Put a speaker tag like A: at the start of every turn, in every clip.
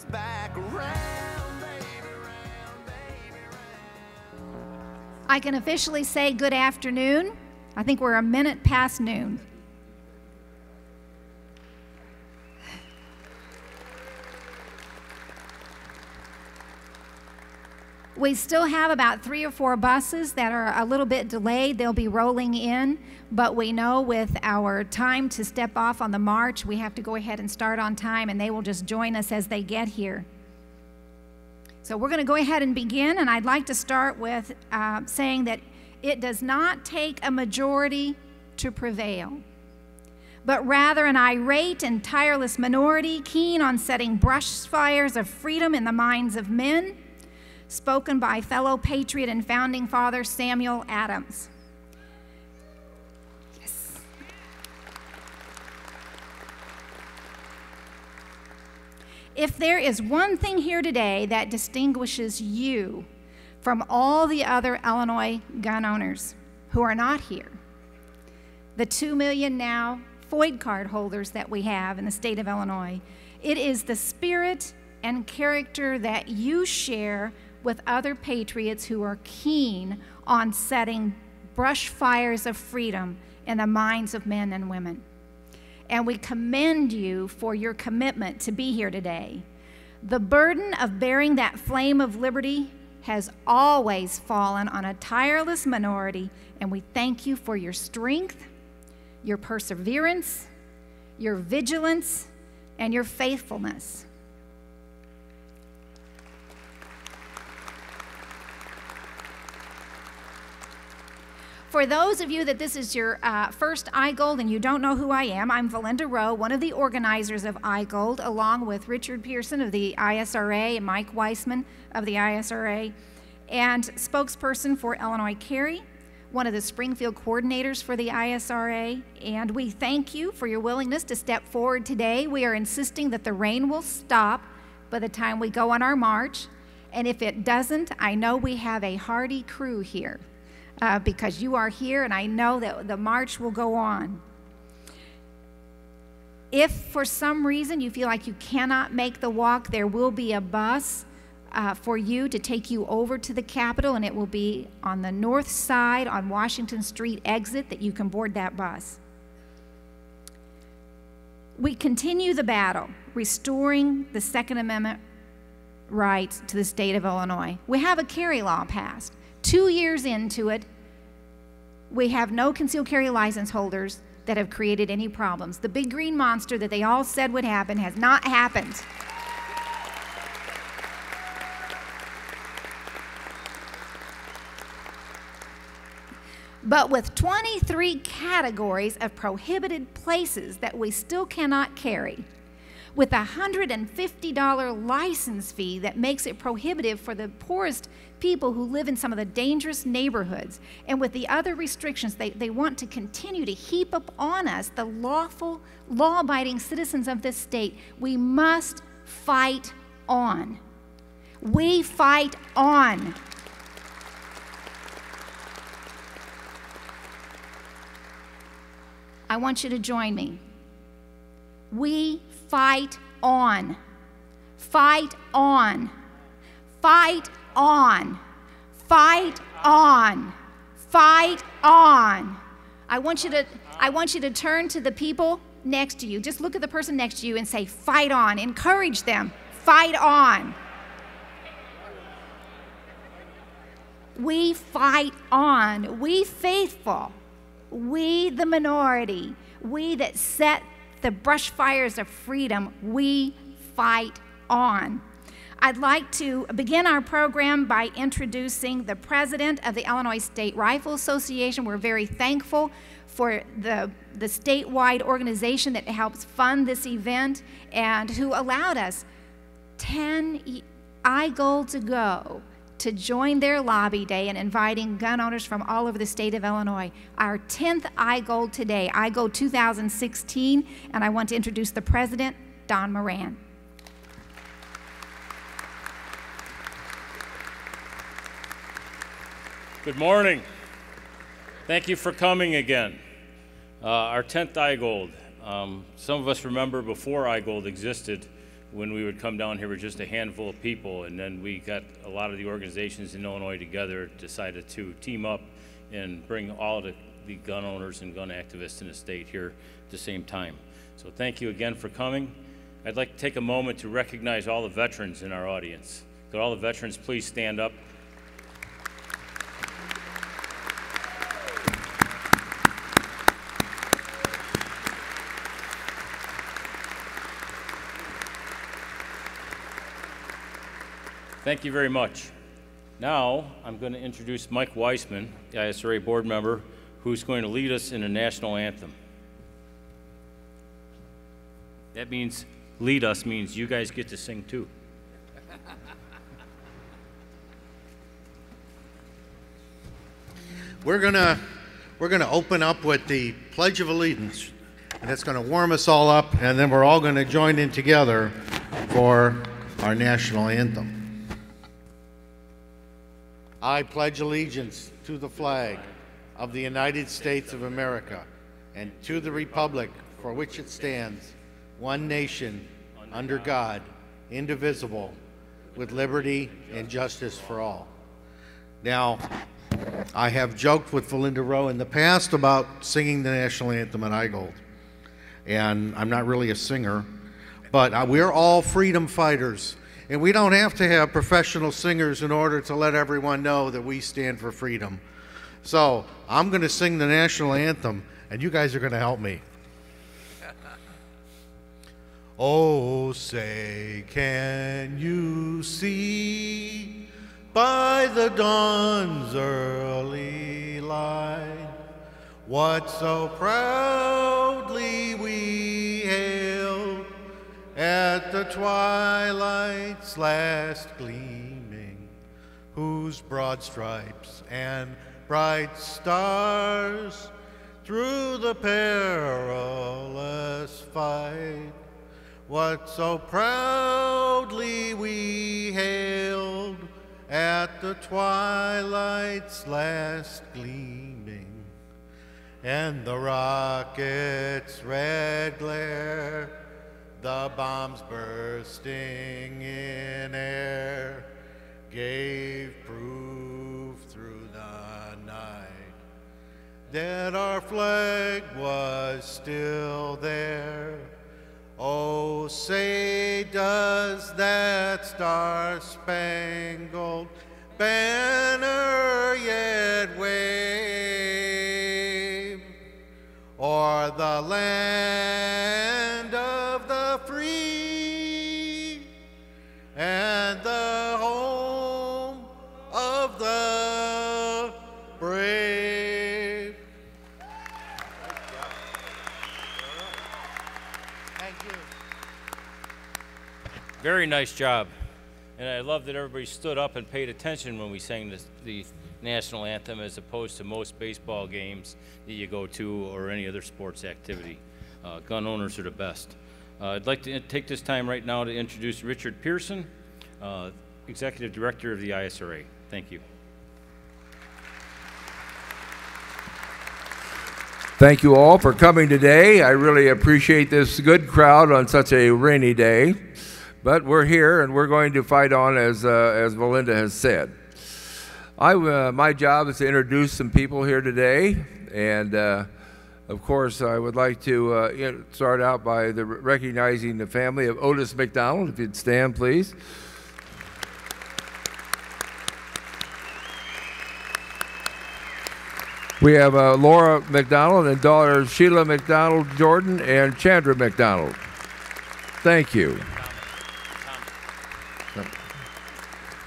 A: comes back around, baby, round, baby, round.
B: I can officially say good afternoon. I think we're a minute past noon. We still have about 3 or 4 buses that are a little bit delayed. They'll be rolling in, but we know with our time to step off on the march, we have to go ahead and start on time, and they will just join us as they get here. So we're going to go ahead and begin, and I'd like to start with saying that it does not take a majority to prevail, but rather an irate and tireless minority keen on setting brush fires of freedom in the minds of men, spoken by fellow patriot and founding father Samuel Adams. Yes. If there is one thing here today that distinguishes you from all the other Illinois gun owners who are not here, the 2 million now FOID card holders that we have in the state of Illinois, it is the spirit and character that you share with other patriots who are keen on setting brush fires of freedom in the minds of men and women. And we commend you for your commitment to be here today. The burden of bearing that flame of liberty has always fallen on a tireless minority, and we thank you for your strength, your perseverance, your vigilance, and your faithfulness. For those of you that this is your first IGOLD and you don't know who I am, I'm Valinda Rowe, one of the organizers of IGOLD, along with Richard Pearson of the ISRA and Mike Weisman of the ISRA, and spokesperson for IllinoisCarry, one of the Springfield coordinators for the ISRA. And we thank you for your willingness to step forward today. We are insisting that the rain will stop by the time we go on our march. And if it doesn't, I know we have a hardy crew here. Because you are here, and I know that the march will go on. If for some reason you feel like you cannot make the walk, there will be a bus for you to take you over to the Capitol, and it will be on the north side on Washington Street exit that you can board that bus. We continue the battle, restoring the Second Amendment rights to the state of Illinois. We have a carry law passed. 2 years into it, we have no concealed carry license holders that have created any problems. The big green monster that they all said would happen has not happened. But with 23 categories of prohibited places that we still cannot carry, with a $150 license fee that makes it prohibitive for the poorest people who live in some of the dangerous neighborhoods, and with the other restrictions they want to continue to heap up on us, the lawful, law-abiding citizens of this state, we must fight on. We fight on. I want you to join me. We fight on. Fight on. Fight on. Fight on. Fight on. I want you to turn to the people next to you. Just look at the person next to you and say, fight on. Encourage them. Fight on. We fight on. We faithful. We the minority. We that set the brush fires of freedom, we fight on. I'd like to begin our program by introducing the president of the Illinois State Rifle Association. We're very thankful for the statewide organization that helps fund this event and who allowed us 10 IGOLDs ago to join their lobby day and inviting gun owners from all over the state of Illinois. Our 10th IGOLD today, IGOLD 2016, and I want to introduce the president, Don Moran.
C: Good morning. Thank you for coming again. Our 10th IGOLD. Some of us remember before IGOLD existed, when we would come down here with just a handful of people, and then we got a lot of the organizations in Illinois together, decided to team up and bring all the gun owners and gun activists in the state here at the same time. So thank you again for coming. I'd like to take a moment to recognize all the veterans in our audience. Could all the veterans please stand up? Thank you very much. Now, I'm going to introduce Mike Weisman, the ISRA board member, who's going to lead us in the National Anthem. That means, lead us means you guys get to sing too.
D: We're gonna open up with the Pledge of Allegiance, and it's gonna warm us all up, and then we're all gonna join in together for our national anthem. I pledge allegiance to the flag of the United States of America and to the republic for which it stands, one nation, under God, indivisible, with liberty and justice for all. Now, I have joked with Valinda Rowe in the past about singing the national anthem at IGOLD, and I'm not really a singer, but we're all freedom fighters. And we don't have to have professional singers in order to let everyone know that we stand for freedom. So I'm going to sing the national anthem, and you guys are going to help me. Oh, say, can you see by the dawn's early light what so proudly we hailed at the twilight's last gleaming, whose broad stripes and bright stars through the perilous fight, what so proudly we hailed at the twilight's last gleaming, and the rocket's red glare, the bombs bursting in air, gave proof through the night that our flag was still there. Oh, say does that star-spangled banner yet wave o'er the land of the free and the home of the brave? Thank you.
C: Very nice job. And I love that everybody stood up and paid attention when we sang the national anthem, as opposed to most baseball games that you go to or any other sports activity. Gun owners are the best. I'd like to take this time right now to introduce Richard Pearson, Executive Director of the ISRA. Thank you.
E: Thank you all for coming today. I really appreciate this good crowd on such a rainy day. But we're here and we're going to fight on, as Valinda has said. My job is to introduce some people here today, and of course I would like to start out by recognizing the family of Otis McDonald. If you'd stand, please. We have Laura McDonald and daughter Sheila McDonald Jordan and Chandra McDonald. Thank you.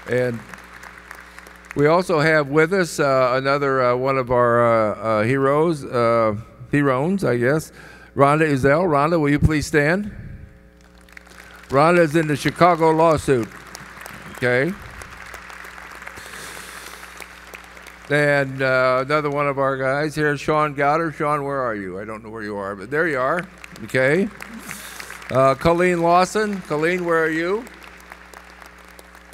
E: And we also have with us another one of our heroes, heroines, I guess, Rhonda Ezell. Rhonda, will you please stand? Rhonda is in the Chicago lawsuit. Okay. And another one of our guys here is Sean Goddard. Sean, where are you? I don't know where you are, but there you are. Okay. Colleen Lawson. Colleen, where are you?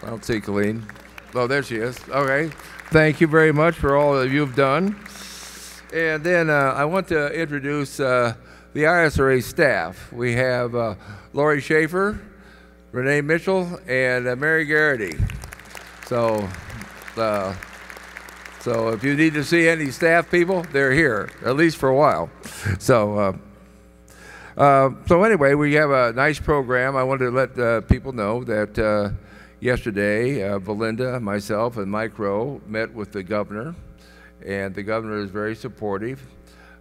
E: I don't see Colleen. Oh, there she is. Okay. Thank you very much for all that you've done. And then I want to introduce the ISRA staff. We have Lori Schaefer, Renee Mitchell, and Mary Garrity. So if you need to see any staff people, they're here, at least for a while. So anyway, we have a nice program. I wanted to let people know that yesterday, Valinda, myself, and Mike Rowe met with the governor, and the governor is very supportive.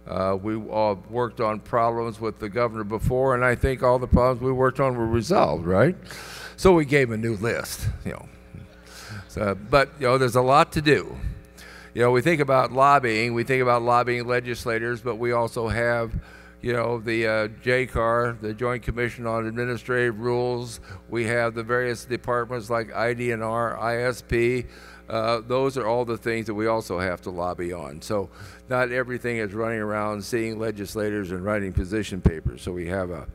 E: We all worked on problems with the governor before, and I think all the problems we worked on were resolved, right? So we gave him a new list, you know. So, but, you know, there's a lot to do. You know, we think about lobbying legislators, but we also have, you know, the JCAR, the Joint Commission on Administrative Rules. We have the various departments like IDNR, ISP. Those are all the things that we also have to lobby on. So not everything is running around seeing legislators and writing position papers. So we have a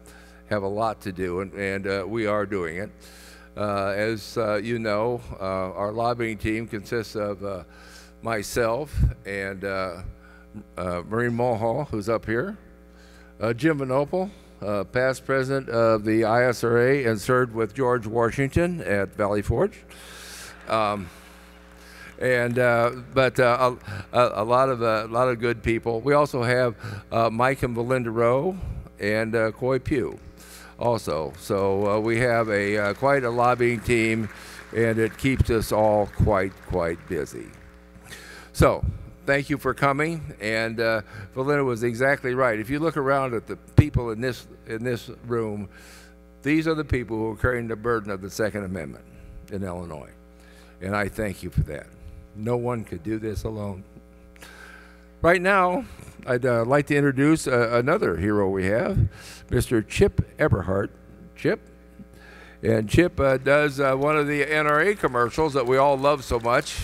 E: lot to do, and we are doing it. As you know, our lobbying team consists of myself and Maureen Mulhall, who's up here, Jim Vanopel, past president of the ISRA and served with George Washington at Valley Forge. But a lot of good people. We also have Mike and Valinda Rowe and Coy Pugh also. So we have quite a lobbying team, and it keeps us all quite busy. So thank you for coming, and Valinda was exactly right. If you look around at the people in this room, these are the people who are carrying the burden of the Second Amendment in Illinois, and I thank you for that. No one could do this alone. Right now, I'd like to introduce another hero we have, Mr. Chip Eberhardt. Chip? And Chip does one of the NRA commercials that we all love so much.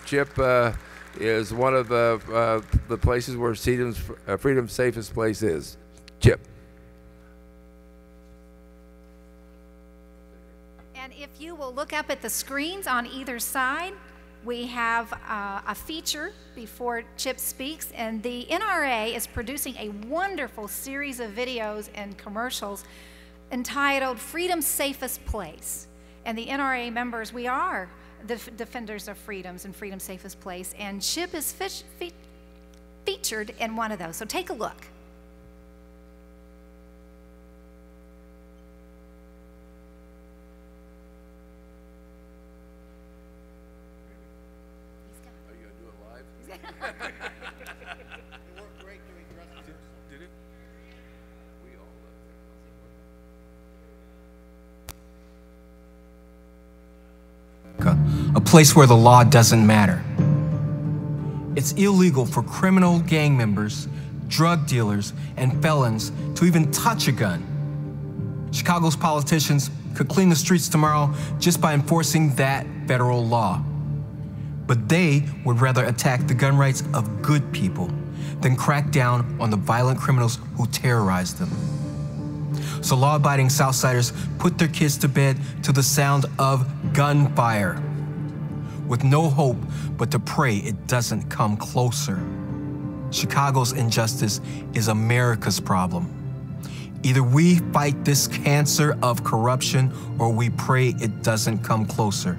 E: Chip is one of the places where Freedom's Safest Place is. Chip.
B: And if you will look up at the screens on either side, we have a feature before Chip speaks, and the NRA is producing a wonderful series of videos and commercials entitled Freedom's Safest Place. And the NRA members, we are the defenders of freedoms and Freedom's Safest Place, and Chip is featured in one of those. So take a look.
E: Are you going to do it live?
D: It worked great during dress rehearsal.
E: Did it? We all
F: a place where the law doesn't matter. It's illegal for criminal gang members, drug dealers, and felons to even touch a gun. Chicago's politicians could clean the streets tomorrow just by enforcing that federal law. But they would rather attack the gun rights of good people than crack down on the violent criminals who terrorize them. So law-abiding Southsiders put their kids to bed to the sound of gunfire, with no hope but to pray it doesn't come closer. Chicago's injustice is America's problem. Either we fight this cancer of corruption or we pray it doesn't come closer.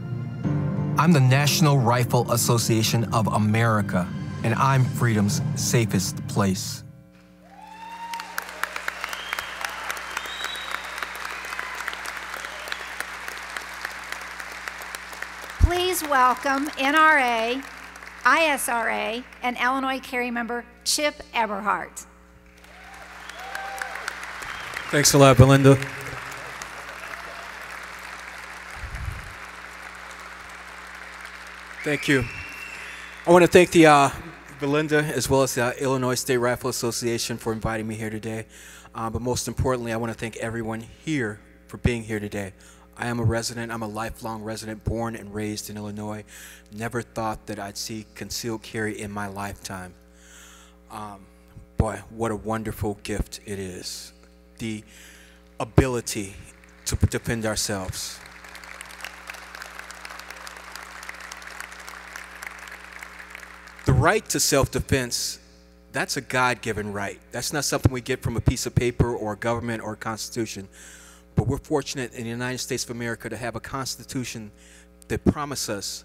F: I'm the National Rifle Association of America, and I'm freedom's safest place.
B: Please welcome NRA, ISRA, and IllinoisCarry member Chip Eberhardt.
G: Thanks a lot, Valinda. Thank you. I want to thank the Valinda as well as the Illinois State Rifle Association for inviting me here today. But most importantly, I want to thank everyone here for being here today. I am a resident. I'm a lifelong resident, born and raised in Illinois. Never thought that I'd see concealed carry in my lifetime. Boy, what a wonderful gift it is. The ability to defend ourselves. The right to self-defense That's a God-given right. That's not something we get from a piece of paper or a government or a constitution. But we're fortunate in the United States of America to have a constitution that promises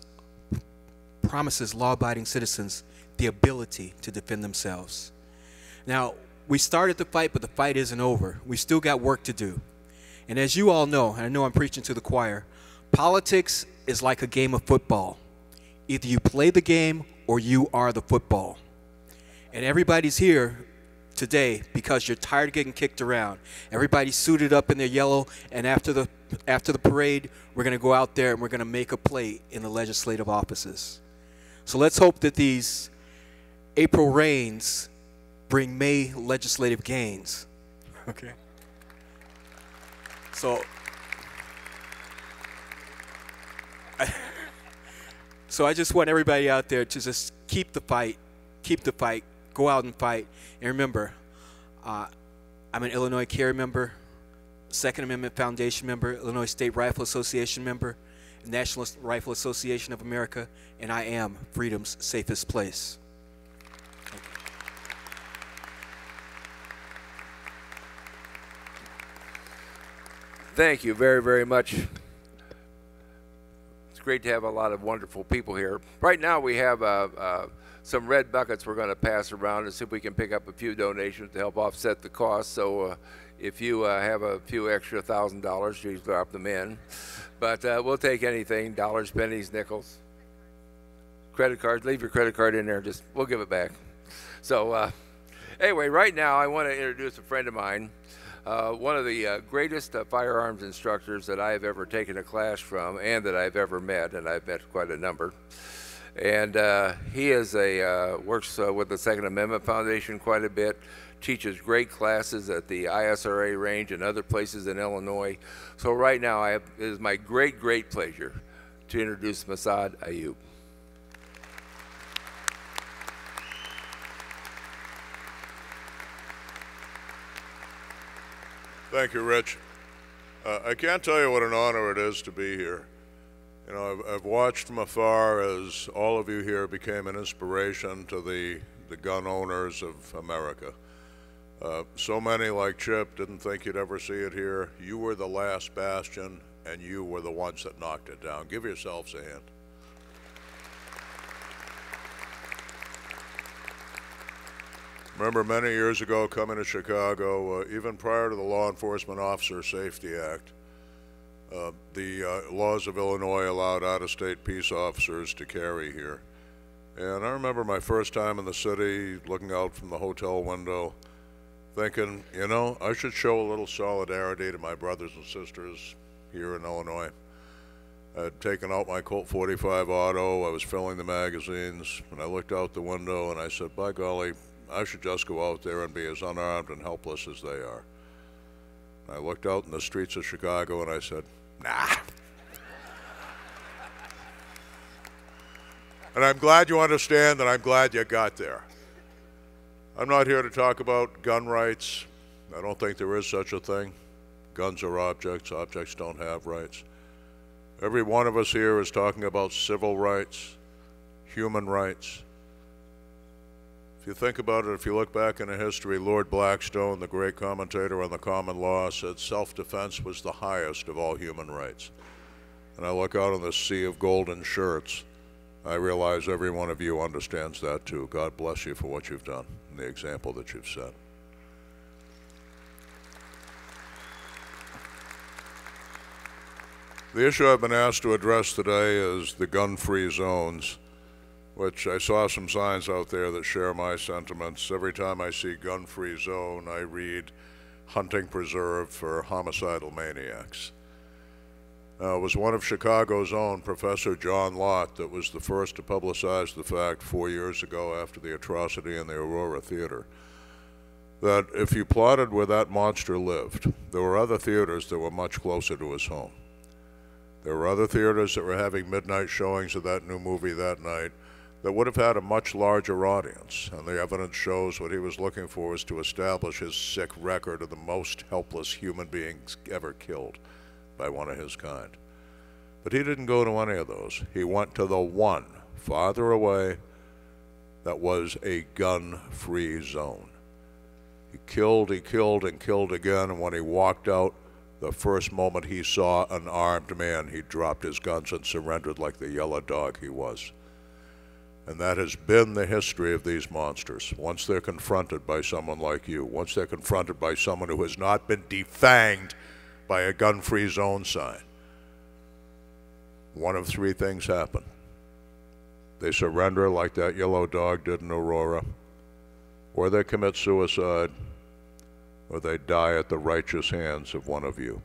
G: law-abiding citizens the ability to defend themselves. Now, we started the fight, but the fight isn't over. We still got work to do. And as you all know, and I know I'm preaching to the choir, politics is like a game of football. Either you play the game or you are the football. And everybody's here today because you're tired of getting kicked around. Everybody's suited up in their yellow, and after the parade, we're going to go out there and we're going to make a play in the legislative offices. So let's hope that these April rains bring May legislative gains. Okay? So I just want everybody out there to just keep the fight, go out and fight. And remember, I'm an IllinoisCarry member, Second Amendment Foundation member, Illinois State Rifle Association member, National Rifle Association of America, and I am freedom's safest place.
E: Thank you very, very much. It's great to have a lot of wonderful people here. Right now we have some red buckets we're going to pass around and see if we can pick up a few donations to help offset the cost. So if you have a few extra $1,000, you drop them in. But we'll take anything, dollars, pennies, nickels, credit cards. Leave your credit card in there. We'll give it back. So anyway, right now I want to introduce a friend of mine. One of the greatest firearms instructors that I have ever taken a class from and that I've ever met, and I've met quite a number. And he is works with the Second Amendment Foundation quite a bit, teaches great classes at the ISRA range and other places in Illinois. So right now it is my great, great pleasure to introduce Massad Ayoob.
H: Thank you, Rich. I can't tell you what an honor it is to be here. You know, I've watched from afar as all of you here became an inspiration to the gun owners of America. So many, like Chip, didn't think you'd ever see it here. You were the last bastion, and you were the ones that knocked it down. Give yourselves a hand. Remember many years ago coming to Chicago, even prior to the Law Enforcement Officer Safety Act, the laws of Illinois allowed out-of-state peace officers to carry here. And I remember my first time in the city, looking out from the hotel window, thinking, you know, I should show a little solidarity to my brothers and sisters here in Illinois. I'd taken out my Colt 45 auto, I was filling the magazines, and I looked out the window and I said, by golly, I should just go out there and be as unarmed and helpless as they are. I looked out in the streets of Chicago and I said, nah. And I'm glad you understand and I'm glad you got there. I'm not here to talk about gun rights. I don't think there is such a thing. Guns are objects. Objects don't have rights. Every one of us here is talking about civil rights, human rights. If you think about it, if you look back into history, Lord Blackstone, the great commentator on the common law, said self-defense was the highest of all human rights. And I look out on this sea of golden shirts, I realize every one of you understands that too. God bless you for what you've done and the example that you've set. The issue I've been asked to address today is the gun-free zones, which I saw some signs out there that share my sentiments. Every time I see gun-free zone, I read hunting preserve for homicidal maniacs. It was one of Chicago's own, Professor John Lott, that was the first to publicize the fact 4 years ago after the atrocity in the Aurora Theater, that if you plotted where that monster lived, there were other theaters that were much closer to his home. There were other theaters that were having midnight showings of that new movie that night that would have had a much larger audience, and the evidence shows what he was looking for was to establish his sick record of the most helpless human beings ever killed by one of his kind. But he didn't go to any of those. He went to the one farther away that was a gun-free zone. He killed, and killed again, and when he walked out, the first moment he saw an armed man, he dropped his guns and surrendered like the yellow dog he was. And that has been the history of these monsters. Once they're confronted by someone like you, once they're confronted by someone who has not been defanged by a gun-free zone sign, one of three things happen. They surrender like that yellow dog did in Aurora, or they commit suicide, or they die at the righteous hands of one of you.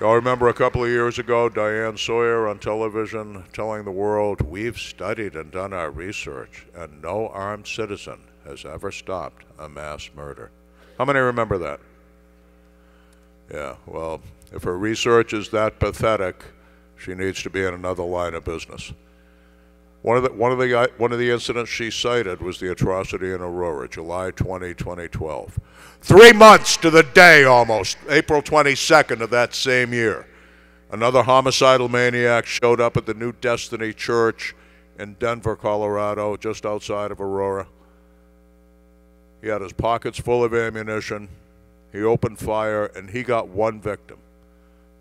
H: Y'all remember a couple of years ago, Diane Sawyer on television telling the world, "We've studied and done our research, and no armed citizen has ever stopped a mass murder." How many remember that? Yeah, well, if her research is that pathetic, she needs to be in another line of business. One of the incidents she cited was the atrocity in Aurora, July 20, 2012. 3 months to the day almost, April 22nd of that same year, another homicidal maniac showed up at the New Destiny Church in Denver, Colorado, just outside of Aurora. He had his pockets full of ammunition. He opened fire, and he got one victim.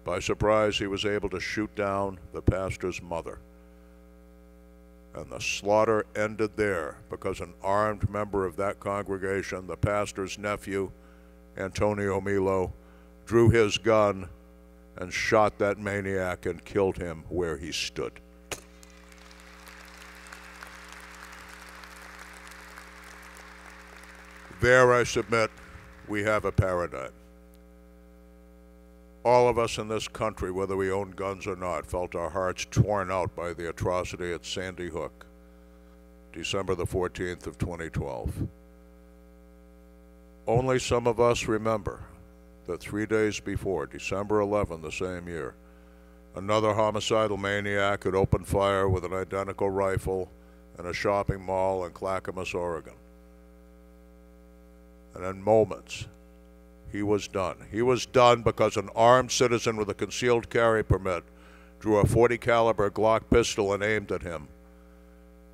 H: By surprise, he was able to shoot down the pastor's mother. And the slaughter ended there because an armed member of that congregation, the pastor's nephew, Antonio Milo, drew his gun and shot that maniac and killed him where he stood. There, I submit, we have a paradigm. All of us in this country, whether we own guns or not, felt our hearts torn out by the atrocity at Sandy Hook, December the 14th of 2012. Only some of us remember that 3 days before, December 11 the same year, another homicidal maniac had opened fire with an identical rifle in a shopping mall in Clackamas, Oregon. And in moments, he was done. He was done because an armed citizen with a concealed carry permit drew a .40 caliber Glock pistol and aimed at him.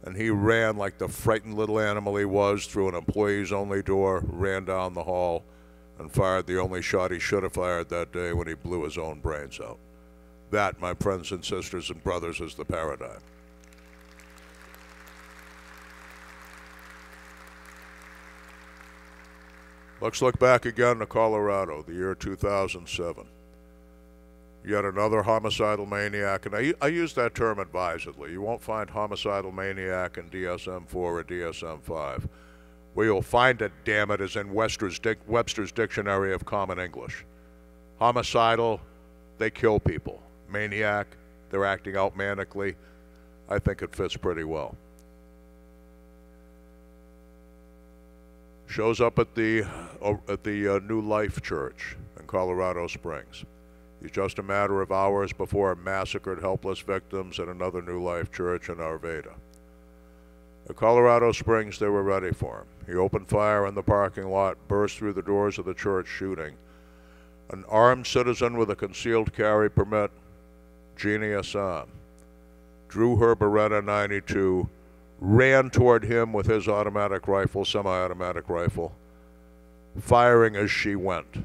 H: And he ran like the frightened little animal he was through an employees only door, ran down the hall, and fired the only shot he should have fired that day when he blew his own brains out. That, my friends and sisters and brothers, is the paradigm. Let's look back again to Colorado, the year 2007. Yet another homicidal maniac, and I use that term advisedly. You won't find homicidal maniac in DSM-4 or DSM-5. Where you'll find it, damn it, is in Webster's Dictionary of Common English. Homicidal, they kill people. Maniac, they're acting out manically. I think it fits pretty well. Shows up at the New Life Church in Colorado Springs. He's just a matter of hours before massacred helpless victims at another New Life Church in Arvada. At Colorado Springs, they were ready for him. He opened fire in the parking lot, burst through the doors of the church shooting. An armed citizen with a concealed carry permit, Jeannie Assam, drew her Beretta 92, ran toward him with his automatic rifle, semi-automatic rifle, firing as she went.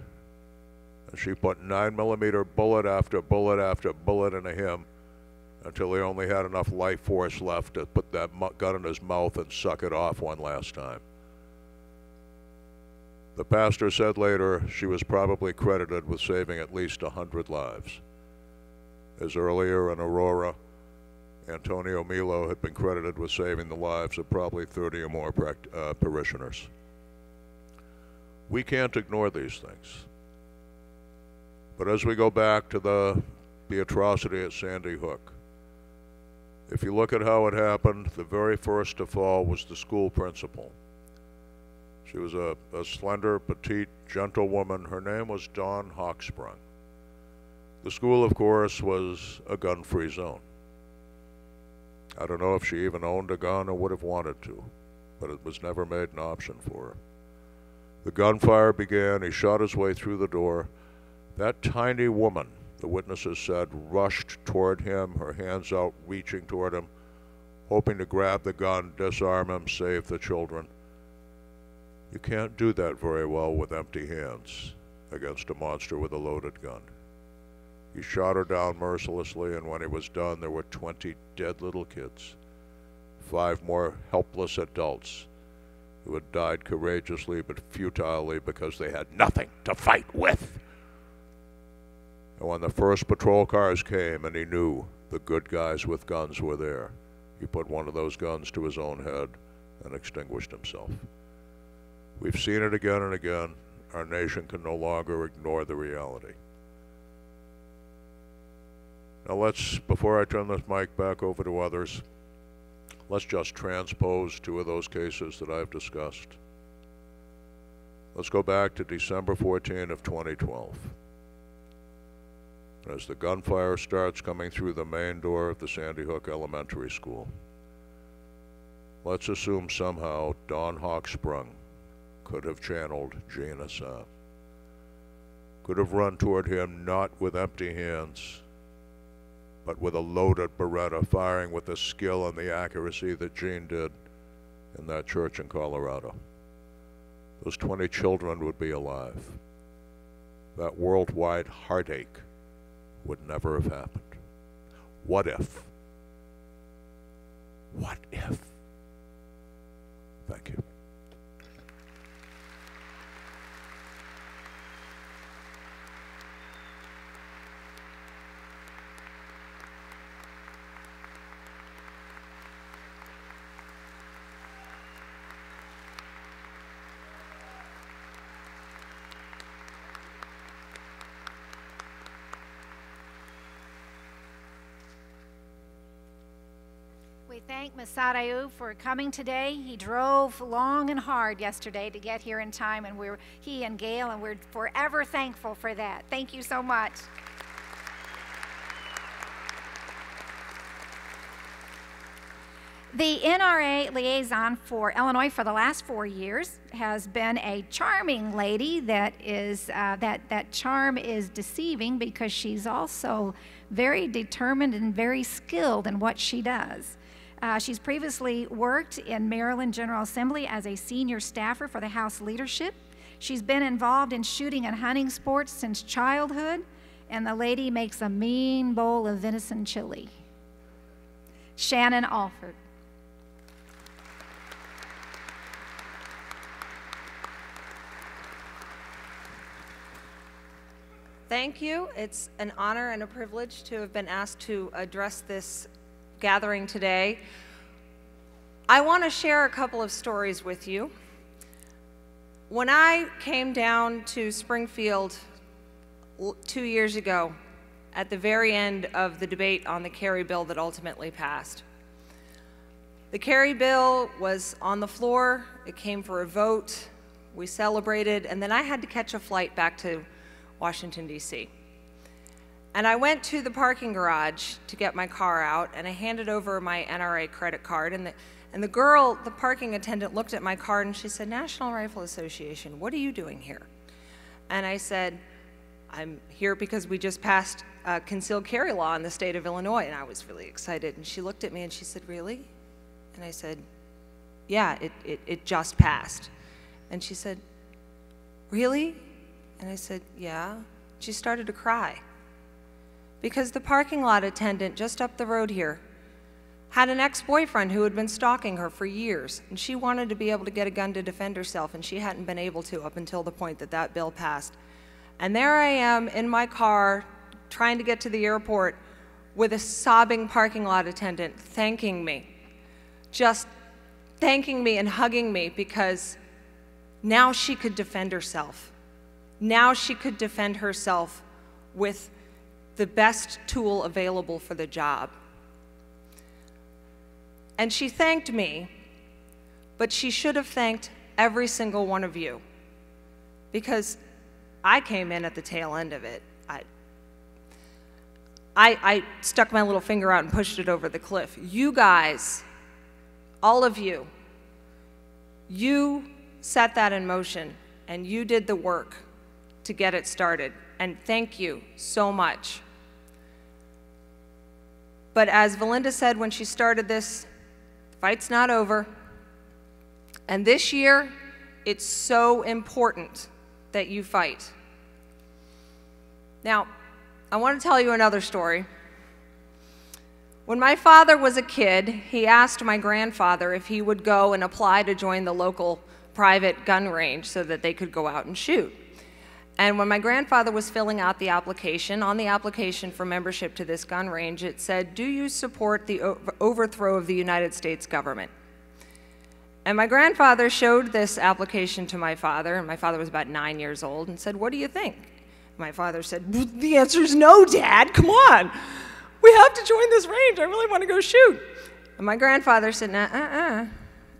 H: And she put 9mm bullet after bullet after bullet into him until he only had enough life force left to put that gun in his mouth and suck it off one last time. The pastor said later she was probably credited with saving at least 100 lives. As earlier in Aurora, Antonio Milo had been credited with saving the lives of probably 30 or more parishioners. We can't ignore these things. But as we go back to the atrocity at Sandy Hook, if you look at how it happened, the very first to fall was the school principal. She was a slender, petite, gentle woman. Her name was Dawn Hawksprung. The school, of course, was a gun-free zone. I don't know if she even owned a gun or would have wanted to, but it was never made an option for her. The gunfire began. He shot his way through the door. That tiny woman the witnesses said, rushed toward him, her hands out, reaching toward him, hoping to grab the gun, disarm him, save the children. You can't do that very well with empty hands against a monster with a loaded gun. He shot her down mercilessly, and when he was done, there were 20 dead little kids, 5 more helpless adults who had died courageously but futilely because they had nothing to fight with. And when the first patrol cars came and he knew the good guys with guns were there, he put one of those guns to his own head and extinguished himself. We've seen it again and again. Our nation can no longer ignore the reality. Now let's, before I turn this mic back over to others, let's just transpose 2 of those cases that I've discussed. Let's go back to December 14 of 2012. As the gunfire starts coming through the main door of the Sandy Hook Elementary School, let's assume somehow Don Hawksprung could have channeled Gene Assad, could have run toward him not with empty hands, but with a loaded Beretta, firing with the skill and the accuracy that Gene did in that church in Colorado. Those 20 children would be alive. That worldwide heartache would never have happened. What if? What if? Thank you.
B: We thank Massad Ayoob for coming today. He drove long and hard yesterday to get here in time, and he and Gail, and we're forever thankful for that. Thank you so much. The NRA Liaison for Illinois for the last 4 years has been a charming lady that is, that charm is deceiving because she's also very determined and very skilled in what she does. She's previously worked in Maryland General Assembly as a senior staffer for the House leadership. She's been involved in shooting and hunting sports since childhood, and the lady makes a mean bowl of venison chili. Shannon Alford.
I: Thank you. It's an honor and a privilege to have been asked to address this gathering today. I want to share a couple of stories with you. When I came down to Springfield 2 years ago, at the very end of the debate on the Carry bill that ultimately passed, the Carry bill was on the floor. It came for a vote. We celebrated, and then I had to catch a flight back to Washington, D.C. And I went to the parking garage to get my car out, and I handed over my NRA credit card, and the girl, the parking attendant, looked at my card and she said, "National Rifle Association, what are you doing here?" And I said, "I'm here because we just passed a concealed carry law in the state of Illinois," and I was really excited. And she looked at me and she said, "Really?" And I said, "Yeah, it just passed." And she said, "Really?" And I said, "Yeah." She started to cry because the parking lot attendant just up the road here had an ex-boyfriend who had been stalking her for years, and she wanted to be able to get a gun to defend herself, and she hadn't been able to up until the point that that bill passed. And there I am in my car trying to get to the airport with a sobbing parking lot attendant thanking me, just thanking me and hugging me, because now she could defend herself. Now she could defend herself with the best tool available for the job. And she thanked me, but she should have thanked every single one of you, because I came in at the tail end of it. I stuck my little finger out and pushed it over the cliff. You guys, all of you, you set that in motion, and you did the work to get it started. And thank you so much But as Valinda said when she started this, the fight's not over. And this year, it's so important that you fight. Now, I want to tell you another story. When my father was a kid, he asked my grandfather if he would go and apply to join the local private gun range so that they could go out and shoot. And when my grandfather was filling out the application, on the application for membership to this gun range, it said, "Do you support the overthrow of the United States government?" And my grandfather showed this application to my father, and my father was about 9 years old, and said, "What do you think?" My father said, "The answer is no, Dad, come on. We have to join this range. I really want to go shoot." And my grandfather said, "Nah,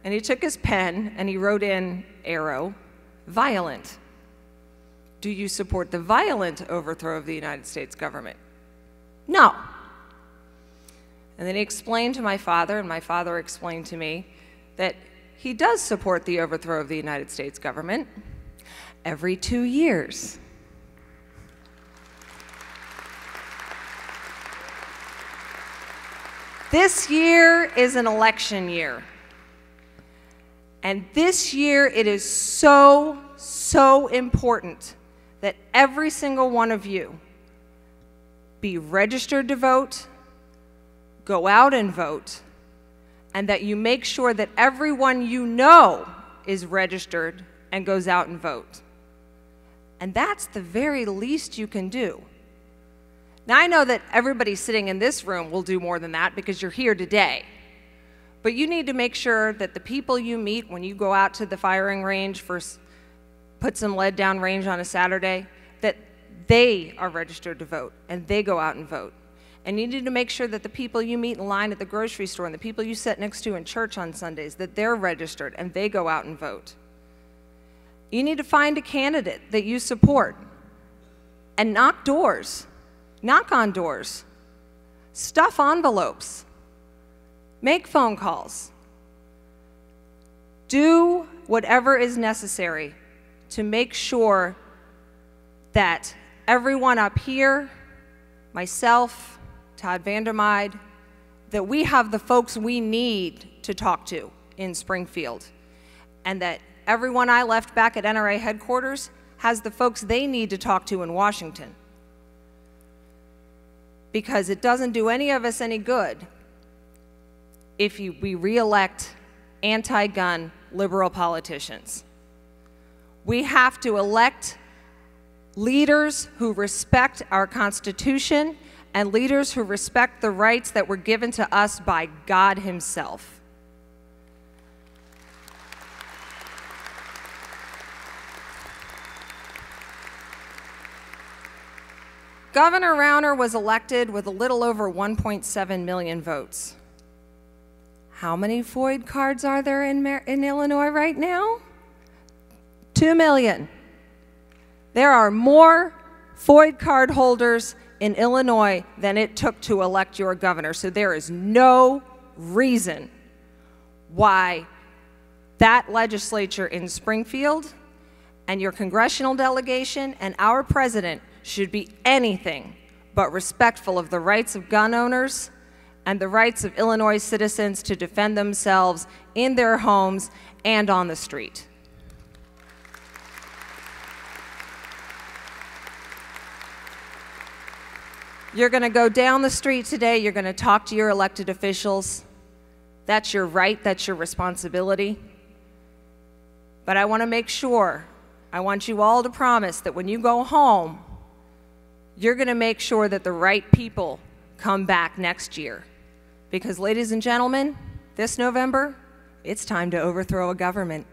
I: And he took his pen and he wrote in, arrow, violent. Do you support the violent overthrow of the United States government? No. And then he explained to my father, and my father explained to me, that he does support the overthrow of the United States government every 2 years. This year is an election year. And this year it is so, so important that every single one of you be registered to vote, go out and vote, and that you make sure that everyone you know is registered and goes out and vote. And that's the very least you can do. Now, I know that everybody sitting in this room will do more than that because you're here today. But you need to make sure that the people you meet when you go out to the firing range for put some lead down range on a Saturday, that they are registered to vote and they go out and vote. And you need to make sure that the people you meet in line at the grocery store and the people you sit next to in church on Sundays, that they're registered and they go out and vote. You need to find a candidate that you support and knock doors. Knock on doors. Stuff envelopes. Make phone calls. Do whatever is necessary to make sure that everyone up here, myself, Todd Vandermyde, that we have the folks we need to talk to in Springfield, and that everyone I left back at NRA headquarters has the folks they need to talk to in Washington. Because it doesn't do any of us any good if we re-elect anti-gun liberal politicians. We have to elect leaders who respect our Constitution and leaders who respect the rights that were given to us by God Himself. Governor Rauner was elected with a little over 1.7 million votes. How many FOID cards are there in Illinois right now? 2 million. There are more FOID card holders in Illinois than it took to elect your governor. So there is no reason why that legislature in Springfield and your congressional delegation and our president should be anything but respectful of the rights of gun owners and the rights of Illinois citizens to defend themselves in their homes and on the street. You're going to go down the street today, you're going to talk to your elected officials. That's your right, that's your responsibility. But I want to make sure, I want you all to promise that when you go home, you're going to make sure that the right people come back next year. Because, ladies and gentlemen, this November, it's time to overthrow a government.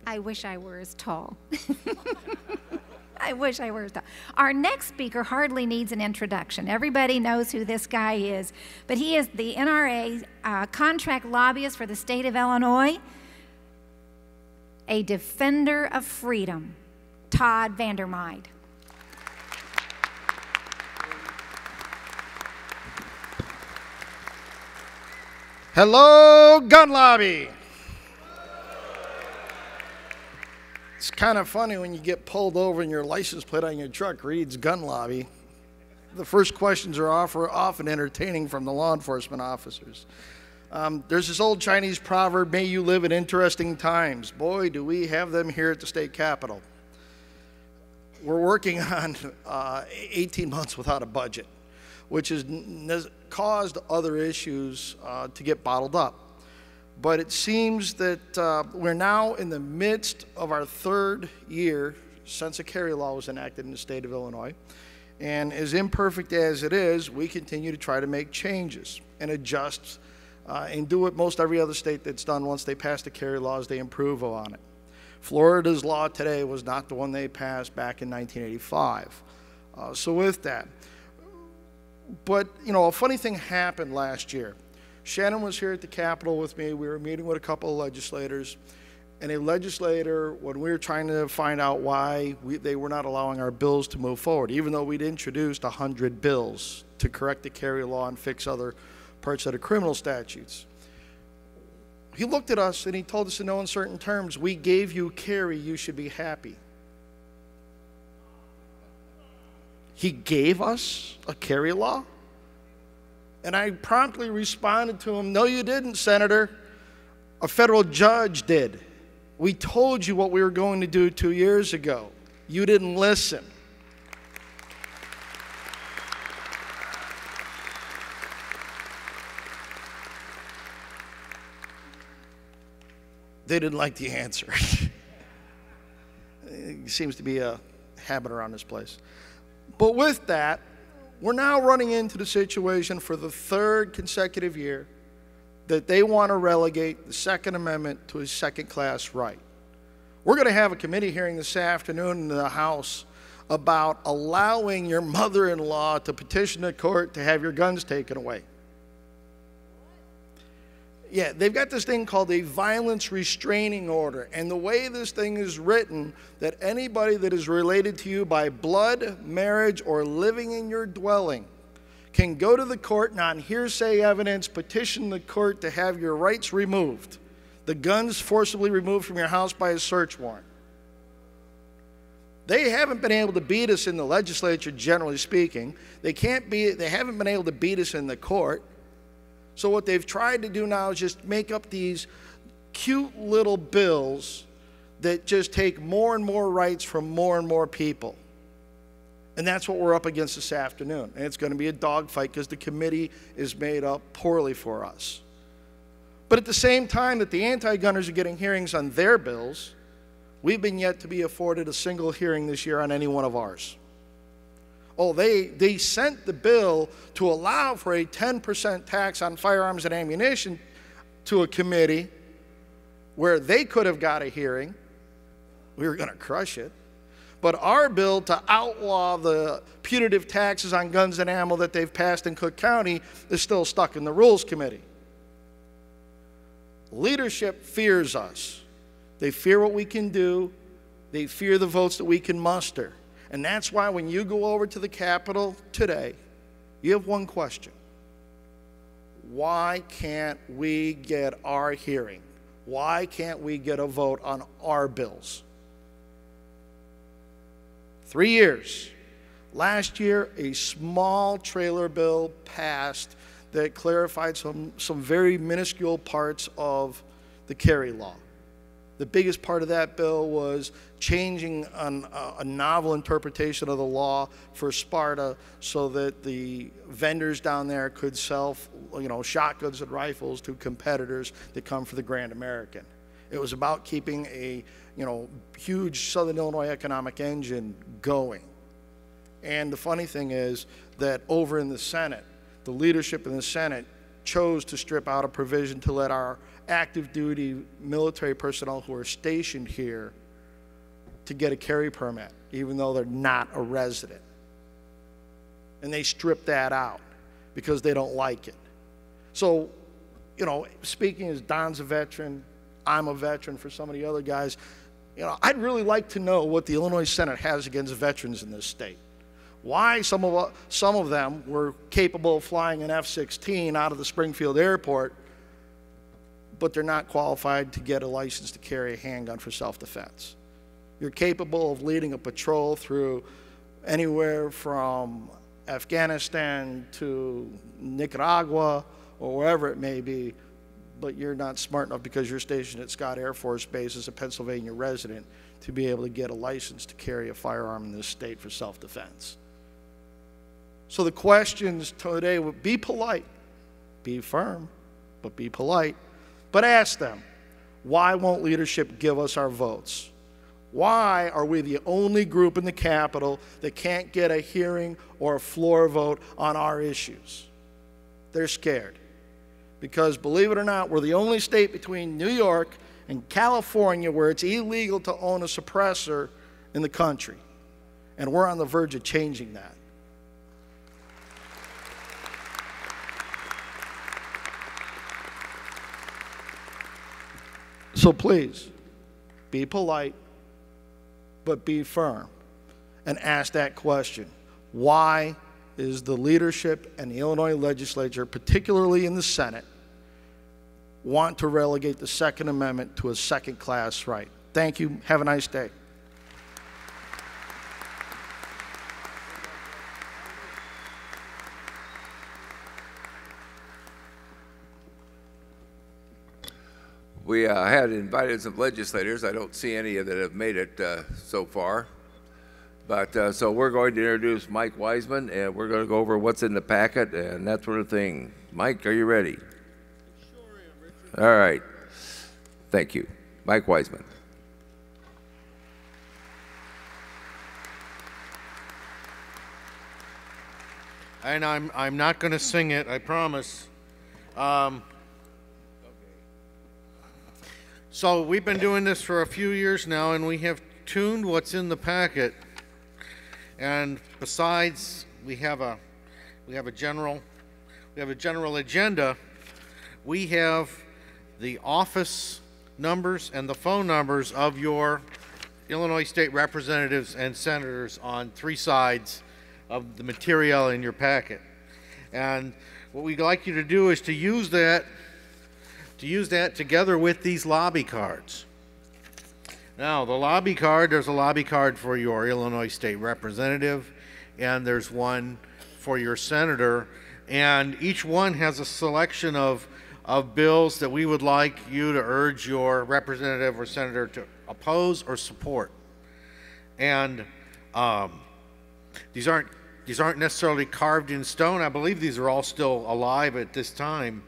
B: I wish I were as tall. I wish I were as tall. Our next speaker hardly needs an introduction. Everybody knows who this guy is, but he is the NRA contract lobbyist for the state of Illinois, a defender of freedom, Todd Vandermyde.
J: Hello, gun lobby. It's kind of funny when you get pulled over and your license plate on your truck reads gun lobby. The first questions are often entertaining from the law enforcement officers. There's this old Chinese proverb, may you live in interesting times. Boy, do we have them here at the state capitol. We're working on 18 months without a budget, which has caused other issues to get bottled up. But it seems that we're now in the midst of our third year since a carry law was enacted in the state of Illinois. And as imperfect as it is, we continue to try to make changes and adjust and do what most every other state that's done once they pass the carry laws, they improve on it. Florida's law today was not the one they passed back in 1985. So with that, but you know, a funny thing happened last year. Shannon was here at the Capitol with me. We were meeting with a couple of legislators. And a legislator, when we were trying to find out why they were not allowing our bills to move forward, even though we'd introduced 100 bills to correct the carry law and fix other parts of the criminal statutes. He looked at us and he told us in no uncertain terms, we gave you carry, you should be happy. He gave us a carry law? And I promptly responded to him, no you didn't, Senator. A federal judge did. We told you what we were going to do 2 years ago. You didn't listen. They didn't like the answer. It seems to be a habit around this place. But with that, we're now running into the situation for the third consecutive year that they want to relegate the Second Amendment to a second-class right. We're going to have a committee hearing this afternoon in the House about allowing your mother-in-law to petition the court to have your guns taken away. Yeah, they've got this thing called a violence restraining order, and the way this thing is written, that anybody that is related to you by blood, marriage, or living in your dwelling can go to the court and on hearsay evidence petition the court to have your rights removed, the guns forcibly removed from your house by a search warrant. They haven't been able to beat us in the legislature, generally speaking. They haven't been able to beat us in the court. So what they've tried to do now is just make up these cute little bills that just take more and more rights from more and more people. And that's what we're up against this afternoon. And it's going to be a dogfight because the committee is made up poorly for us. But at the same time that the anti-gunners are getting hearings on their bills, we've been yet to be afforded a single hearing this year on any one of ours. Oh, they sent the bill to allow for a 10% tax on firearms and ammunition to a committee where they could have got a hearing. We were going to crush it. But our bill to outlaw the punitive taxes on guns and ammo that they've passed in Cook County is still stuck in the Rules Committee. Leadership fears us. They fear what we can do. They fear the votes that we can muster. And that's why when you go over to the Capitol today, you have one question. Why can't we get our hearing? Why can't we get a vote on our bills? 3 years. Last year, a small trailer bill passed that clarified some very minuscule parts of the carry law. The biggest part of that bill was changing a novel interpretation of the law for Sparta so that the vendors down there could sell, shotguns and rifles to competitors that come for the Grand American. It was about keeping a huge Southern Illinois economic engine going. And the funny thing is that over in the Senate, the leadership in the Senate chose to strip out a provision to let our active duty military personnel who are stationed here to get a carry permit, even though they're not a resident. And they stripped that out because they don't like it. So, speaking as Don's a veteran, I'm a veteran for some of the other guys, I'd really like to know what the Illinois Senate has against veterans in this state. Why some of them were capable of flying an F-16 out of the Springfield airport but they're not qualified to get a license to carry a handgun for self-defense. You're capable of leading a patrol through anywhere from Afghanistan to Nicaragua or wherever it may be, but you're not smart enough because you're stationed at Scott Air Force Base as a Pennsylvania resident to be able to get a license to carry a firearm in this state for self-defense. So the questions today would be polite, be firm, but be polite. But ask them, why won't leadership give us our votes? Why are we the only group in the Capitol that can't get a hearing or a floor vote on our issues? They're scared. Because believe it or not, we're the only state between New York and California where it's illegal to own a suppressor in the country. And we're on the verge of changing that. So please, be polite, but be firm, and ask that question. Why is the leadership and the Illinois legislature, particularly in the Senate, want to relegate the Second Amendment to a second-class right? Thank you. Have a nice day.
E: We had invited some legislators. I don't see any that have made it so far. But so we're going to introduce Mike Weisman, and we're going to go over what's in the packet and that sort of thing. Mike, are you ready?
K: Sure am, Richard.
E: All right. Thank you. Mike Weisman.
D: And I'm not going to sing it, I promise. So we've been doing this for a few years now, and we have tuned what's in the packet. And besides, we have a general agenda. We have the office numbers and the phone numbers of your Illinois state representatives and senators on 3 sides of the material in your packet. And what we'd like you to do is to use that together with these lobby cards. Now, the lobby card, there's a lobby card for your Illinois state representative, and there's one for your senator, and each one has a selection of bills that we would like you to urge your representative or senator to oppose or support. And these aren't necessarily carved in stone. I believe these are all still alive at this time.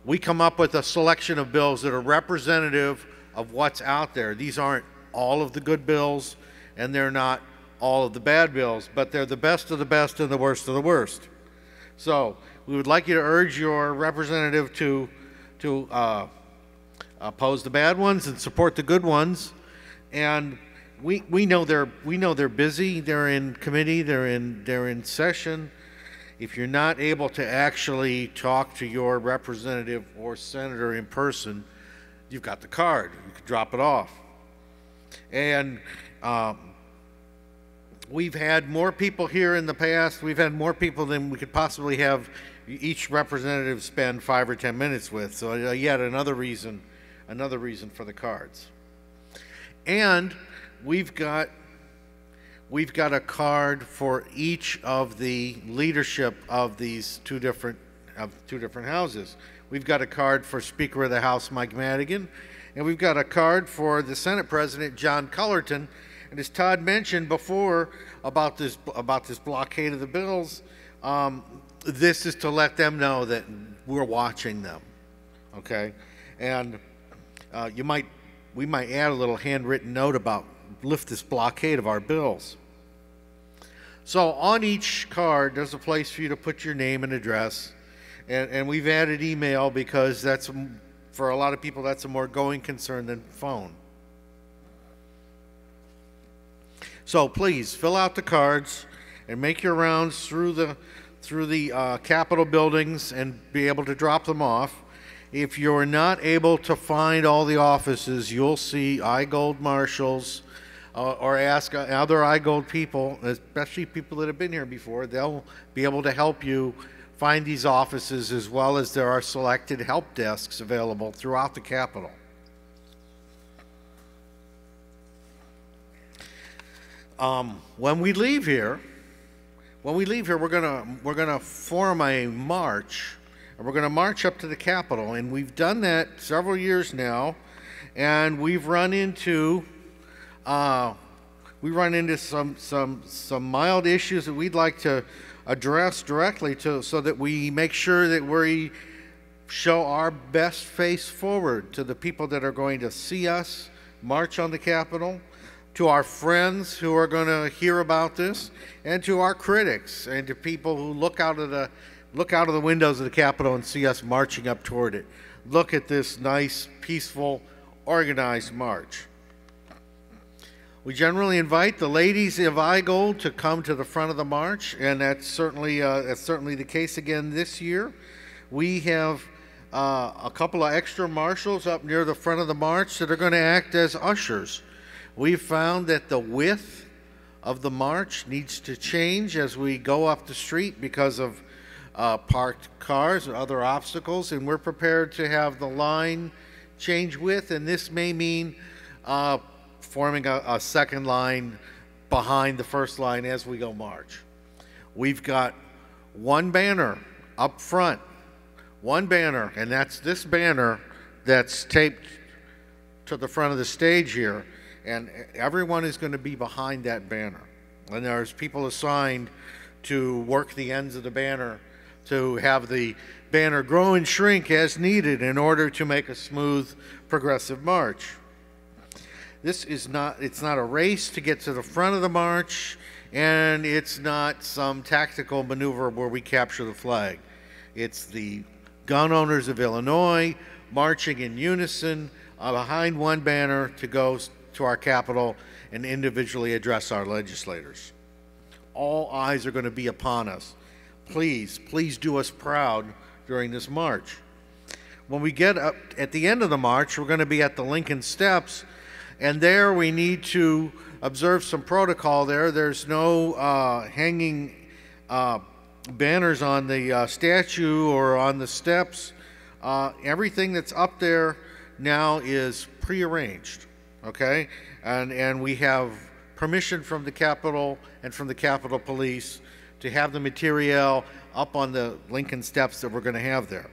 D: We come up with a selection of bills that are representative of what's out there. These aren't all of the good bills, and they're not all of the bad bills, but they're the best of the best and the worst of the worst. So we would like you to urge your representative to oppose the bad ones and support the good ones. And we know they're busy. They're in committee. They're in session. If you're not able to actually talk to your representative or senator in person, you've got the card. You can drop it off. And we've had more people here in the past. We've had more people than we could possibly have each representative spend 5 or 10 minutes with. So yet another reason for the cards. And we've got a card for each of the leadership of these two different houses. We've got a card for Speaker of the House Mike Madigan, and we've got a card for the Senate President John Cullerton. And as Todd mentioned before about this blockade of the bills, this is to let them know that we're watching them. Okay, and we might add a little handwritten note about lift this blockade of our bills. So on each card, there's a place for you to put your name and address. And we've added email because that's, for a lot of people, that's a more going concern than phone. So please fill out the cards and make your rounds through the Capitol buildings and be able to drop them off. If you're not able to find all the offices, you'll see IGOLD marshals or ask other IGOLD people, especially people that have been here before. They'll be able to help you find these offices, as well as there are selected help desks available throughout the Capitol. When we leave here, we're gonna form a march, and we're gonna march up to the Capitol, and we've done that several years now, and we've run into some mild issues that we'd like to address directly so that we make sure that we show our best face forward to the people that are going to see us march on the Capitol, to our friends who are going to hear about this, and to our critics, and to people who look out of the windows of the Capitol and see us marching up toward it. Look at this nice, peaceful, organized march. We generally invite the ladies of IGOLD to come to the front of the march, and that's certainly the case again this year. We have a couple of extra marshals up near the front of the march that are going to act as ushers. We've found that the width of the march needs to change as we go up the street because of parked cars and other obstacles, and we're prepared to have the line change width, and this may mean forming a second line behind the first line as we go march. We've got one banner up front, one banner, and that's this banner that's taped to the front of the stage here, and everyone is going to be behind that banner. And there's people assigned to work the ends of the banner to have the banner grow and shrink as needed in order to make a smooth, progressive march. It's not a race to get to the front of the march, and it's not some tactical maneuver where we capture the flag. It's the gun owners of Illinois marching in unison behind one banner to go to our Capitol and individually address our legislators. All eyes are going to be upon us. Please, please do us proud during this march. When we get up at the end of the march, we're going to be at the Lincoln Steps, and there we need to observe some protocol there. There's no hanging banners on the statue or on the steps. Everything that's up there now is prearranged, okay? And we have permission from the Capitol and from the Capitol Police to have the material up on the Lincoln Steps that we're going to have there.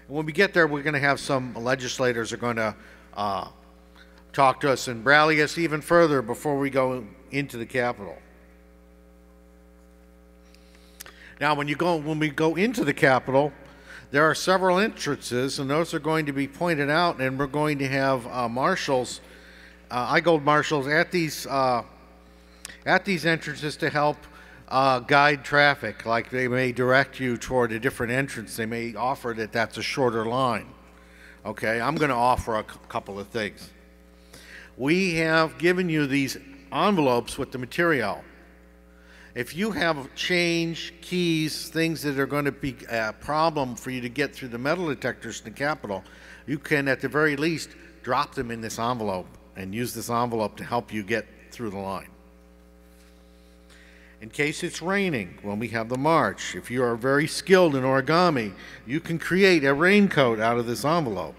D: When we get there, we're going to have some legislators are going to talk to us and rally us even further before we go into the Capitol. Now, when we go into the Capitol, there are several entrances, and those are going to be pointed out, and we're going to have marshals, IGOLD marshals at these entrances to help guide traffic. Like they may direct you toward a different entrance. They may offer that that's a shorter line. Okay, I'm going to offer a couple of things. We have given you these envelopes with the material. If you have change, keys, things that are going to be a problem for you to get through the metal detectors in the Capitol, you can at the very least drop them in this envelope and use this envelope to help you get through the line. In case it's raining when we have the march, if you are very skilled in origami, you can create a raincoat out of this envelope.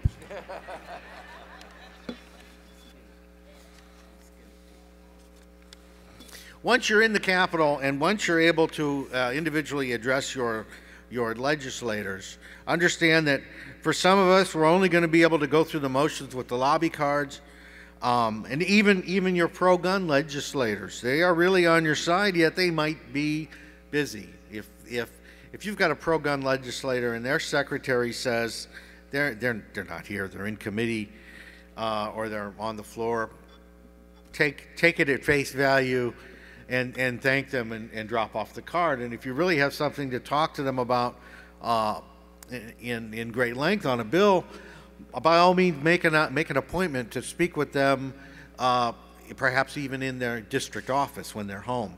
D: Once you're in the Capitol and once you're able to individually address your legislators, understand that for some of us, we're only going to be able to go through the motions with the lobby cards. And even your pro-gun legislators, they are really on your side, yet they might be busy. If you've got a pro-gun legislator and their secretary says they're not here, they're in committee or they're on the floor, take it at face value and thank them and drop off the card. And if you really have something to talk to them about in great length on a bill, by all means, make an appointment to speak with them, perhaps even in their district office when they're home.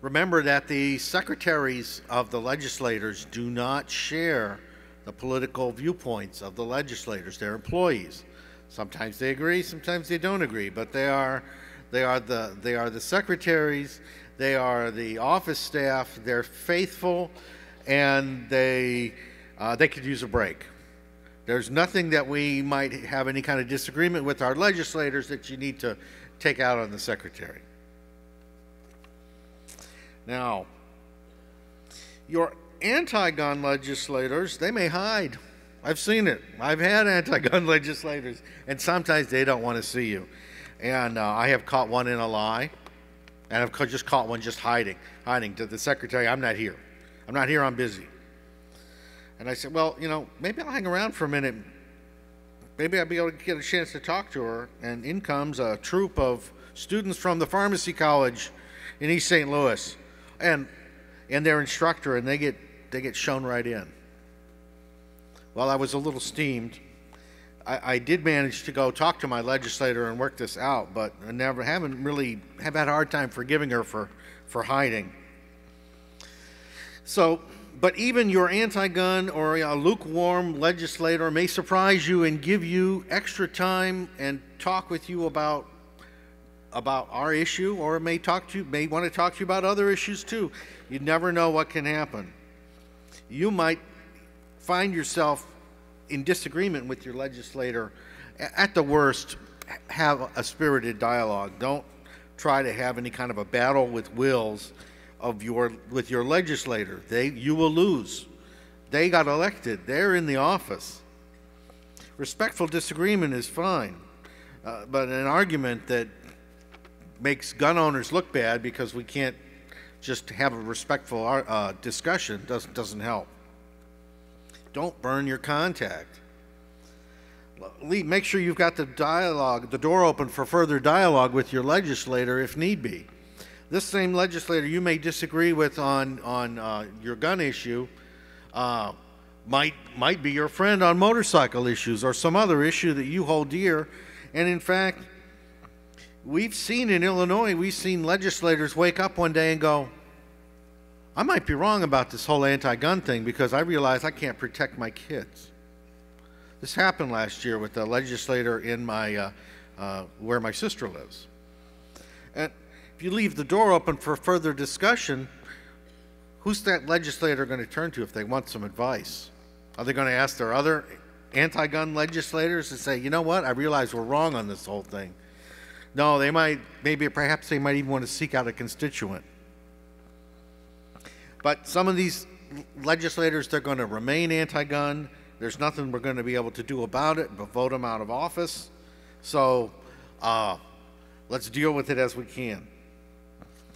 D: Remember that the secretaries of the legislators do not share the political viewpoints of the legislators. They're employees. Sometimes they agree, sometimes they don't agree, but they are the secretaries. They are the office staff. They're faithful, and they could use a break. There's nothing that we might have any kind of disagreement with our legislators that you need to take out on the secretary. Now, your anti-gun legislators, they may hide. I've seen it. I've had anti-gun legislators, and sometimes they don't want to see you. And I have caught one in a lie, and I've just caught one just hiding to the secretary. I'm not here. I'm not here. I'm busy. And I said, well, you know, maybe I'll hang around for a minute. Maybe I'll be able to get a chance to talk to her. And in comes a troop of students from the pharmacy college in East St. Louis, and their instructor, and they get shown right in. Well, I was a little steamed. I did manage to go talk to my legislator and work this out, but I haven't really had a hard time forgiving her for hiding. So, but even your anti-gun or a lukewarm legislator may surprise you and give you extra time and talk with you about our issue, or may want to talk to you about other issues too. You never know what can happen. You might find yourself in disagreement with your legislator. At the worst, have a spirited dialogue. Don't try to have any kind of a battle with wills with your legislator. You will lose. They got elected. They're in the office. Respectful disagreement is fine, but an argument that makes gun owners look bad because we can't just have a respectful discussion doesn't help. Don't burn your contact. Make sure you've got the door open for further dialogue with your legislator if need be. This same legislator you may disagree with on your gun issue might be your friend on motorcycle issues or some other issue that you hold dear. And in fact, we've seen in Illinois, we've seen legislators wake up one day and go, I might be wrong about this whole anti-gun thing because I realize I can't protect my kids. This happened last year with a legislator in where my sister lives. And if you leave the door open for further discussion, who's that legislator going to turn to if they want some advice? Are they going to ask their other anti-gun legislators to say, you know what, I realize we're wrong on this whole thing? No, perhaps they might even want to seek out a constituent. But some of these legislators, they're going to remain anti-gun. There's nothing we're going to be able to do about it but vote them out of office. So let's deal with it as we can.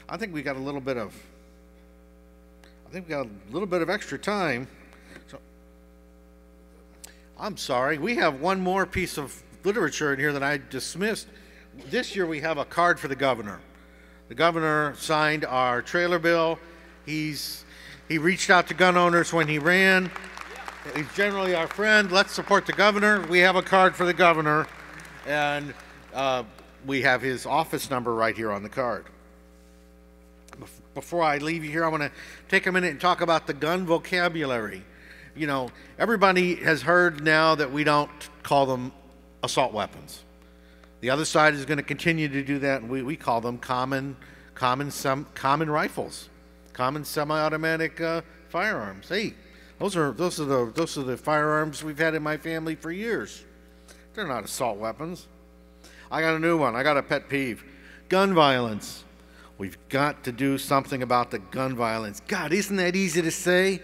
D: I think we got a little bit of extra time. So I'm sorry. We have one more piece of literature in here that I dismissed. This year we have a card for the governor. The governor signed our trailer bill. He reached out to gun owners when he ran. He's generally our friend. Let's support the governor. We have a card for the governor, and we have his office number right here on the card. Before I leave you here, I want to take a minute and talk about the gun vocabulary. You know, everybody has heard now that we don't call them assault weapons. The other side is going to continue to do that, and we call them common rifles, common semi-automatic firearms. Hey, those are the firearms we've had in my family for years. They're not assault weapons. I got a new one. I got a pet peeve: gun violence. We've got to do something about the gun violence. God, isn't that easy to say?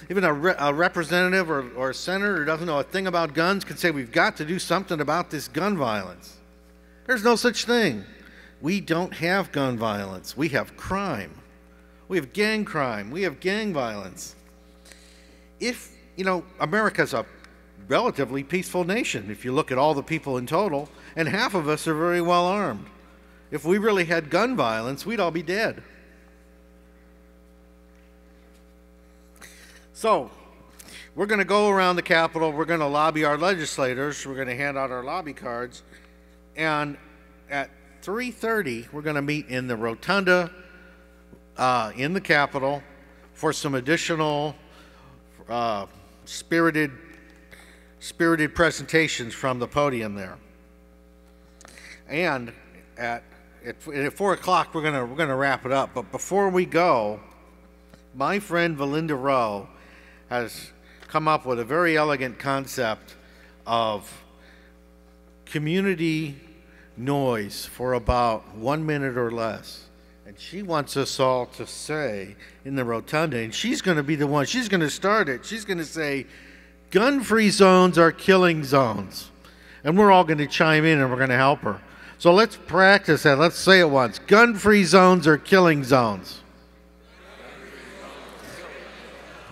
D: Even a representative or a senator who doesn't know a thing about guns can say we've got to do something about this gun violence. There's no such thing. We don't have gun violence. We have crime. We have gang crime. We have gang violence. America's a relatively peaceful nation if you look at all the people in total, and half of us are very well armed. If we really had gun violence, we'd all be dead. So, we're going to go around the Capitol. We're going to lobby our legislators. We're going to hand out our lobby cards. And at 3:30, we're going to meet in the rotunda in the Capitol for some additional spirited presentations from the podium there. And at 4 o'clock we're gonna wrap it up. But before we go, my friend Valinda Rowe has come up with a very elegant concept of community noise for about 1 minute or less. And she wants us all to say in the rotunda, and she's going to be the one, she's going to start it. She's going to say, gun-free zones are killing zones. And we're all going to chime in and we're going to help her. So let's practice that. Let's say it once. Gun-free zones are killing zones.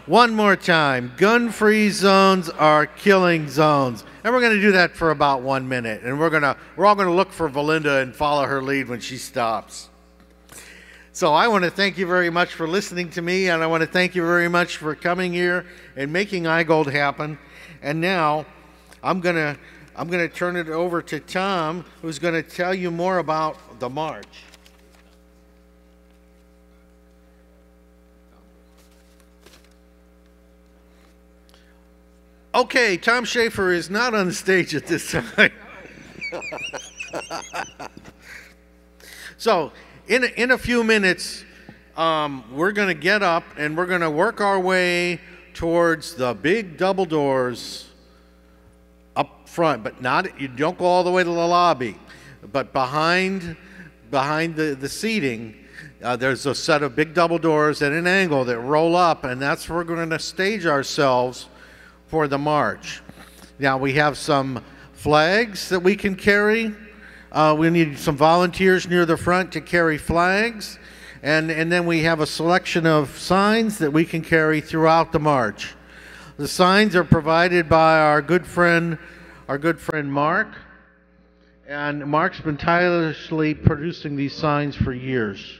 D: One more time. Gun-free zones are killing zones. And we're going to do that for about 1 minute. And we're all going to look for Valinda and follow her lead when she stops. So I want to thank you very much for listening to me, and I want to thank you very much for coming here and making IGOLD happen. And now I'm going to turn it over to Tom, who's going to tell you more about the march. Okay, Tom Schaefer is not on the stage at this time. So, in a few minutes, we're going to get up and we're going to work our way towards the big double doors up front, but you don't go all the way to the lobby, but behind the seating, there's a set of big double doors at an angle that roll up, and that's where we're going to stage ourselves for the march. Now we have some flags that we can carry. We need some volunteers near the front to carry flags, and then we have a selection of signs that we can carry throughout the march. The signs are provided by our good friend Mark, and Mark's been tirelessly producing these signs for years.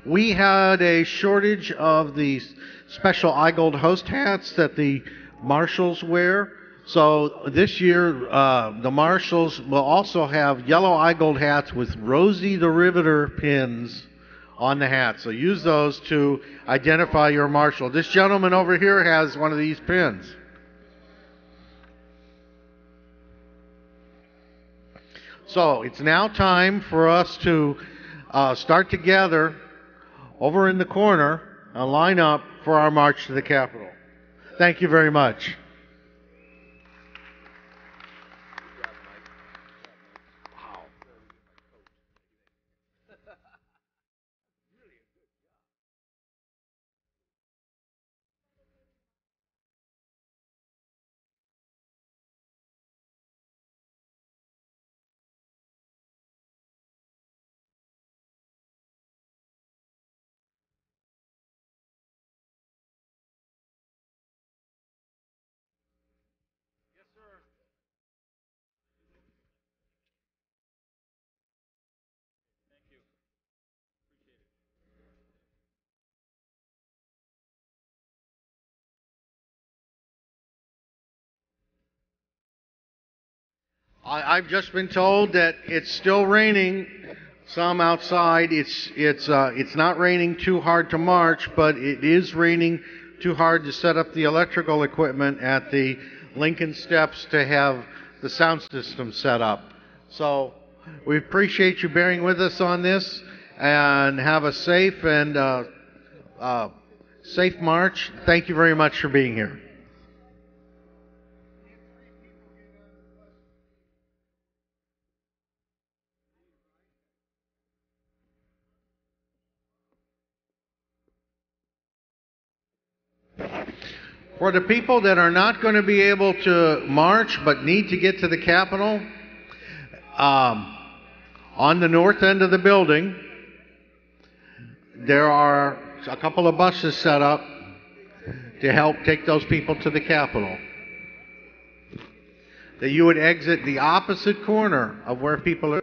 D: We had a shortage of the special IGOLD host hats that the marshals wear. So this year, the marshals will also have yellow IGOLD hats with Rosie the Riveter pins on the hat. So use those to identify your marshal. This gentleman over here has one of these pins. So it's now time for us to start to gather over in the corner and line up for our march to the Capitol. Thank you very much. I've just been told that it's still raining some outside. It's not raining too hard to march, but it is raining too hard to set up the electrical equipment at the Lincoln Steps to have the sound system set up. So we appreciate you bearing with us on this, and have a safe and safe march. Thank you very much for being here. For the people that are not going to be able to march but need to get to the Capitol, on the north end of the building, there are a couple of buses set up to help take those people to the Capitol. That you would exit the opposite corner of where people are.